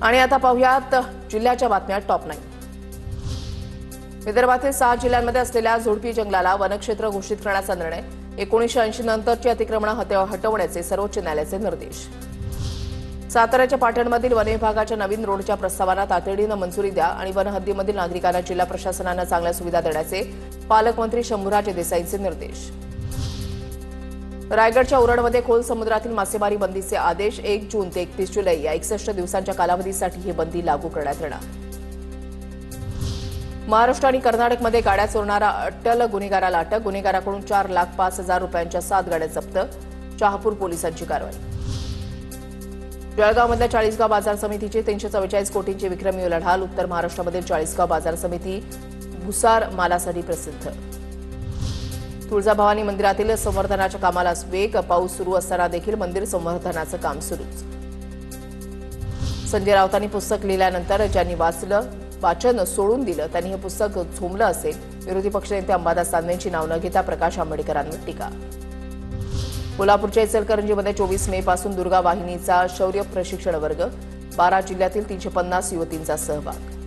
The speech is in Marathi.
आणि आता पाहूयात जिल्ह्याच्या बातम्या टॉप 9। विदर्भातील 6 जिल्ह्यांमध्ये असलेल्या झुडपी जंगलाला वनक्षेत्र घोषित करण्याचा निर्णय। 1980 नंतरची अतिक्रमणे हटवण्याचे सर्वोच्च न्यायालयाचे निर्देश। साताऱ्याच्या पाटणमधील वन विभागाच्या नवीन रोडच्या प्रस्तावाला तातडीने मंजुरी द्या आणि वन हद्दीमधील नागरिकांना जिल्हा प्रशासनाने चांगल्या सुविधा देण्याचे पालकमंत्री शंभूराज देसाईंचे निर्देश। रायगडच्या उरणमध्ये खोल समुद्रातील मासेमारी बंदीचे आदेश। 1 जून ते 31 जुलै या 61 दिवसांच्या कालावधीसाठी ही बंदी लागू करण्यात येणार। महाराष्ट्र आणि कर्नाटकमध्ये गाड्या चोरणारा अट्टल गुन्हेगाराला अटक। गुन्हेगाराकडून 4,05,000 रुपयांच्या 7 गाड्या जप्त। शहापूर पोलिसांची कारवाई। जळगावमधल्या चाळीसगाव बाजार समितीची 344 कोटींची विक्रमी उलाढाल। उत्तर महाराष्ट्रामधील चाळीसगाव बाजार समिती भुसार मालासाठी प्रसिद्ध। तुळजाभवानी मंदिरातील संवर्धनाच्या कामाला वेग। पाऊस सुरू असताना देखील मंदिर संवर्धनाचं काम सुरूच। संजय राऊतांनी पुस्तक लिहिल्यानंतर ज्यांनी वाचन सोडून दिलं त्यांनी हे पुस्तक झोंबलं असेल। विरोधी पक्षनेते अंबादास दानवेंची नाव न घेता प्रकाश आंबेडकरांवर टीका। कोल्हापूरच्या इचलकरंजीमध्ये 24 मे पासून दुर्गा वाहिनीचा शौर्य प्रशिक्षण वर्ग। 12 जिल्ह्यातील 350 युवतींचा सहभाग।